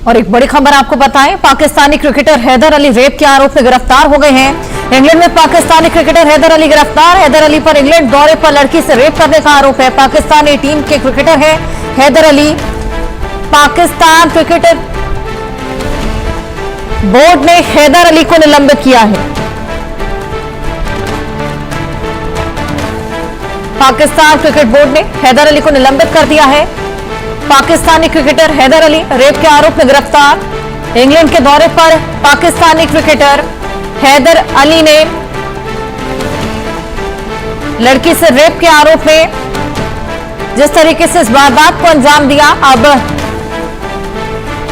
और एक बड़ी खबर आपको बताएं, पाकिस्तानी क्रिकेटर हैदर अली रेप के आरोप में गिरफ्तार हो गए हैं। इंग्लैंड में पाकिस्तानी क्रिकेटर हैदर अली गिरफ्तार। हैदर अली पर इंग्लैंड दौरे पर लड़की से रेप करने का आरोप है। पाकिस्तानी टीम के क्रिकेटर है हैदर अली। पाकिस्तान क्रिकेटर बोर्ड ने हैदर अली को निलंबित किया है। पाकिस्तान क्रिकेट बोर्ड ने हैदर अली को निलंबित कर दिया है। पाकिस्तानी क्रिकेटर हैदर अली रेप के आरोप में गिरफ्तार। इंग्लैंड के दौरे पर पाकिस्तानी क्रिकेटर हैदर अली ने लड़की से रेप के आरोप में जिस तरीके से इस वारदात को अंजाम दिया, अब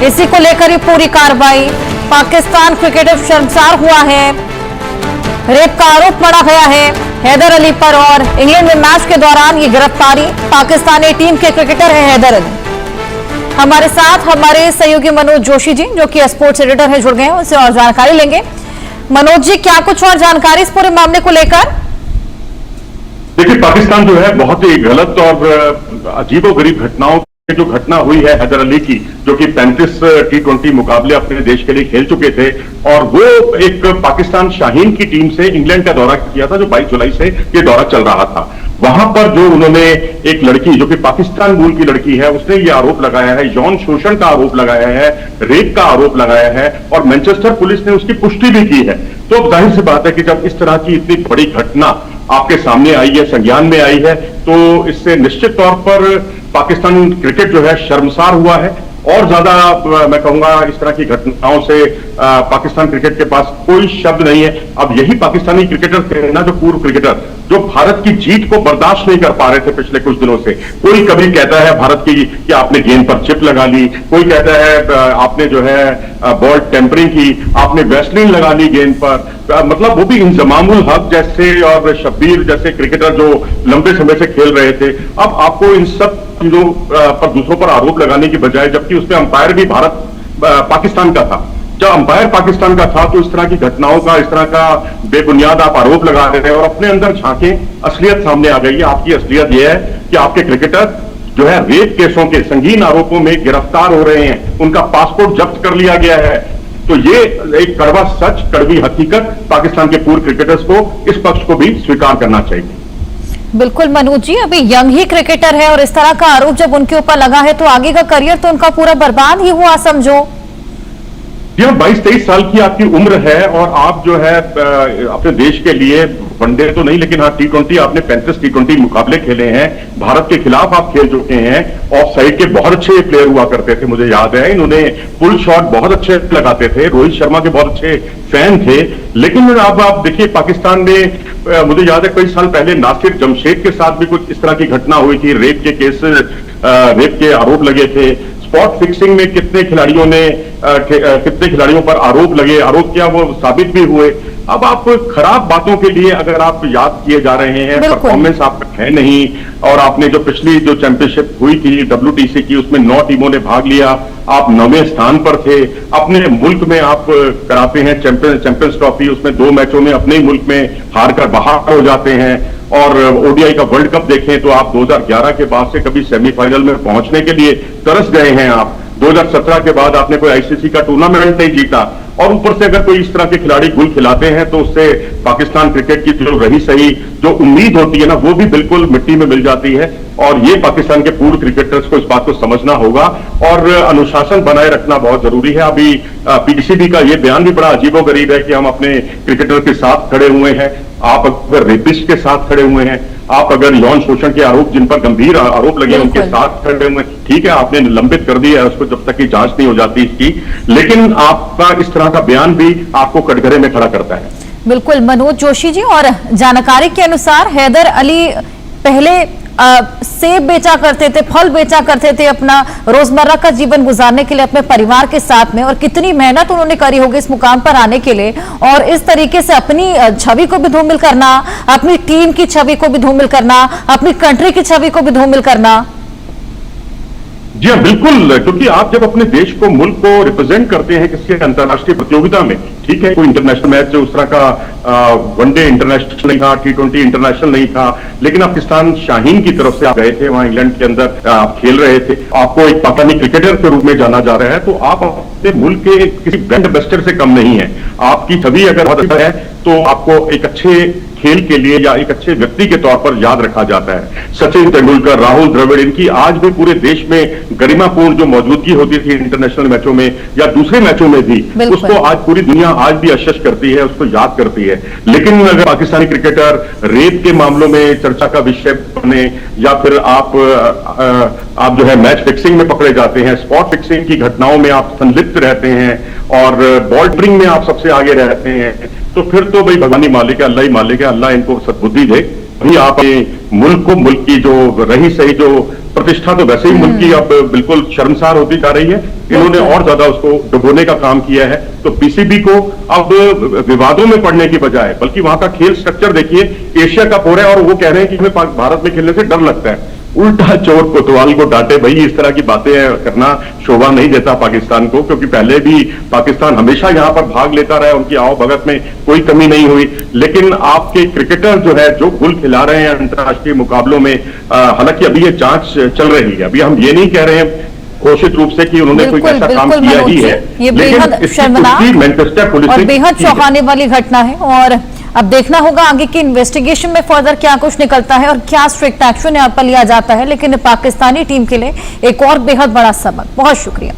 इसी को लेकर ही पूरी कार्रवाई। पाकिस्तान क्रिकेटर शर्मसार हुआ है। रेप का आरोप मढ़ा गया है हैदर अली पर और इंग्लैंड में मैच के दौरान ये गिरफ्तारी। पाकिस्तानी टीम के क्रिकेटर है हैदर अली। हमारे साथ हमारे सहयोगी मनोज जोशी जी, जो कि स्पोर्ट्स एडिटर है, जुड़ गए हैं, उनसे और जानकारी लेंगे। मनोज जी, क्या कुछ और जानकारी इस पूरे मामले को लेकर? देखिए, पाकिस्तान जो है बहुत ही गलत और अजीबोगरीब घटनाओं जो घटना हुई है हैदर अली की, जो कि 35 T20 मुकाबले अपने देश के लिए खेल चुके थे और वो एक पाकिस्तान शाहीन की टीम से इंग्लैंड का दौरा किया था, जो 22 जुलाई से ये दौरा चल रहा था। वहां पर जो उन्होंने एक लड़की, जो कि पाकिस्तान मूल की लड़की है, उसने ये आरोप लगाया है, यौन शोषण का आरोप लगाया है, रेप का आरोप लगाया है और मैनचेस्टर पुलिस ने उसकी पुष्टि भी की है। तो अब जाहिर सी बात है कि जब इस तरह की इतनी बड़ी घटना आपके सामने आई है, संज्ञान में आई है, तो इससे निश्चित तौर पर पाकिस्तान क्रिकेट जो है शर्मसार हुआ है। और ज्यादा मैं कहूंगा इस तरह की घटनाओं से पाकिस्तान क्रिकेट के पास कोई शब्द नहीं है। अब यही पाकिस्तानी क्रिकेटर थे ना, जो पूर्व क्रिकेटर, जो भारत की जीत को बर्दाश्त नहीं कर पा रहे थे पिछले कुछ दिनों से। कोई कभी कहता है भारत की कि आपने गेंद पर चिप लगा ली, कोई कहता है आपने जो है बॉल टेम्परिंग की, आपने वैसलीन लगा ली गेंद पर। मतलब वो भी इंजमामुल हक जैसे और शब्बीर जैसे क्रिकेटर जो लंबे समय से खेल रहे थे। अब आपको इन सब चीजों पर दूसरों पर आरोप लगाने की बजाय, जबकि उसमें अंपायर भी पाकिस्तान का था, जब अंपायर पाकिस्तान का था, तो इस तरह की घटनाओं का, इस तरह का बेबुनियाद आप आरोप लगा रहे हैं और अपने अंदर झांके। असलियत सामने आ गई है। आपकी असलियत यह है कि आपके क्रिकेटर जो है रेप केसों के संगीन आरोपों में गिरफ्तार हो रहे हैं, उनका पासपोर्ट जब्त कर लिया गया है। तो ये एक कड़वा सच, कड़वी हकीकत पाकिस्तान के पूर्व क्रिकेटर्स को, इस पक्ष को भी स्वीकार करना चाहिए। बिल्कुल मनोज जी, अभी यंग ही क्रिकेटर है और इस तरह का आरोप जब उनके ऊपर लगा है तो आगे का करियर तो उनका पूरा बर्बाद ही हुआ समझो। 22-23 साल की आपकी उम्र है और आप जो है अपने देश के लिए वनडे तो नहीं, लेकिन हाँ T20 आपने 35 T20 मुकाबले खेले हैं। भारत के खिलाफ आप खेल चुके हैं। ऑफ साइड के बहुत अच्छे प्लेयर हुआ करते थे, मुझे याद है। इन्होंने पुल शॉट बहुत अच्छे लगाते थे। रोहित शर्मा के बहुत अच्छे फैन थे। लेकिन अब आप देखिए, पाकिस्तान में मुझे याद है कई साल पहले नासिर जमशेद के साथ भी कुछ इस तरह की घटना हुई थी। रेप के केस, रेप के आरोप लगे थे। स्पॉट फिक्सिंग में कितने खिलाड़ियों पर आरोप लगे, आरोप क्या वो साबित भी हुए। अब आप खराब बातों के लिए अगर आप याद किए जा रहे हैं, परफॉर्मेंस आपका है नहीं, और आपने जो पिछली जो चैंपियनशिप हुई थी WTC की, उसमें 9 टीमों ने भाग लिया, आप 9वें स्थान पर थे। अपने मुल्क में आप कराते हैं चैंपियंस ट्रॉफी, उसमें 2 मैचों में अपने ही मुल्क में हार कर बाहर हो जाते हैं। और ODI का वर्ल्ड कप देखें तो आप 2011 के बाद से कभी सेमीफाइनल में पहुंचने के लिए तरस गए हैं। आप 2017 के बाद आपने कोई ICC का टूर्नामेंट नहीं जीता, और ऊपर से अगर कोई इस तरह के खिलाड़ी गुल खिलाते हैं तो उससे पाकिस्तान क्रिकेट की जो रही सही जो उम्मीद होती है ना, वो भी बिल्कुल मिट्टी में मिल जाती है। और ये पाकिस्तान के पूर्व क्रिकेटर्स को इस बात को समझना होगा और अनुशासन बनाए रखना बहुत जरूरी है। अभी PCB का ये बयान भी बड़ा अजीबोगरीब है कि हम अपने क्रिकेटर के साथ खड़े हुए हैं। आप अगर रेपिस्ट के साथ खड़े हुए हैं, आप अगर यौन शोषण के आरोप, जिन पर गंभीर आरोप लगे, उनके साथ खड़े हुए, ठीक है, आपने निलंबित कर दिया है उसको जब तक की जांच नहीं हो जाती इसकी। लेकिन आपका इस तरह का बयान भी आपको कटघरे में खड़ा करता है। बिल्कुल मनोज जोशी जी, और जानकारी के अनुसार हैदर अली पहले सेब बेचा करते थे, फल बेचा करते थे अपना रोजमर्रा का जीवन गुजारने के लिए अपने परिवार के साथ में, और कितनी मेहनत उन्होंने करी होगी इस मुकाम पर आने के लिए, और इस तरीके से अपनी छवि को भी धूमिल करना, अपनी टीम की छवि को भी धूमिल करना, अपनी कंट्री की छवि को भी धूमिल करना। जी हाँ, बिल्कुल, क्योंकि आप जब अपने देश को, मुल्क को रिप्रेजेंट करते हैं किसी अंतर्राष्ट्रीय प्रतियोगिता में, ठीक है, कोई इंटरनेशनल मैच उस तरह का वनडे इंटरनेशनल नहीं था, T20 इंटरनेशनल नहीं था, लेकिन पाकिस्तान शाहीन की तरफ से आप गए थे, वहां इंग्लैंड के अंदर आप खेल रहे थे, आपको एक पाकिस्तानी क्रिकेटर के रूप में जाना जा रहा है, तो आप अपने मुल्क के किसी ब्रांड एम्बेसडर से कम नहीं है। आपकी छवि अगर बहुत है तो आपको एक अच्छे खेल के लिए या एक अच्छे व्यक्ति के तौर पर याद रखा जाता है। सचिन तेंदुलकर, राहुल द्रविड़, इनकी आज भी पूरे देश में गरिमापूर्ण जो मौजूदगी होती थी इंटरनेशनल मैचों में या दूसरे मैचों में भी, उसको आज पूरी दुनिया आज भी अशश करती है, उसको याद करती है। लेकिन अगर पाकिस्तानी क्रिकेटर रेप के मामलों में चर्चा का विषय बने या फिर आप जो है मैच फिक्सिंग में पकड़े जाते हैं, स्पॉट फिक्सिंग की घटनाओं में आप संलिप्त रहते हैं और बॉल ड्रिंग में आप सबसे आगे रहते हैं, तो फिर तो भाई भगवान ही मालिक है, अल्लाह ही मालिक है, अल्लाह इनको सद्बुद्धि दे। वही आप मुल्क को, मुल्क की जो रही सही जो प्रतिष्ठा तो वैसे ही मुल्क की अब बिल्कुल शर्मसार होती जा रही है। इन्होंने और ज्यादा उसको डुबोने का काम किया है। तो पीसीबी को अब विवादों में पड़ने की बजाय बल्कि वहां का खेल स्ट्रक्चर देखिए, एशिया कप हो रहा है और वो कह रहे हैं कि हमें भारत में खेलने से डर लगता है। उल्टा चोर कोतवाल को डांटे, भाई इस तरह की बातें करना शोभा नहीं देता पाकिस्तान को, क्योंकि पहले भी पाकिस्तान हमेशा यहां पर भाग लेता रहा, उनकी आओ भगत में कोई कमी नहीं हुई। लेकिन आपके क्रिकेटर जो है जो गुल खिला रहे हैं अंतर्राष्ट्रीय मुकाबलों में, हालांकि अभी ये जांच चल रही है, अभी हम ये नहीं कह रहे हैं घोषित रूप से कि उन्होंने कोई ऐसा काम किया ही है। ये बेहद शर्मनाक मैनचेस्टर पुलिस और बेहद चौंकाने वाली घटना है और अब देखना होगा आगे की इन्वेस्टिगेशन में फर्दर क्या कुछ निकलता है और क्या स्ट्रिक्ट एक्शन यहाँ पर लिया जाता है। लेकिन पाकिस्तानी टीम के लिए एक और बेहद बड़ा सबक। बहुत शुक्रिया।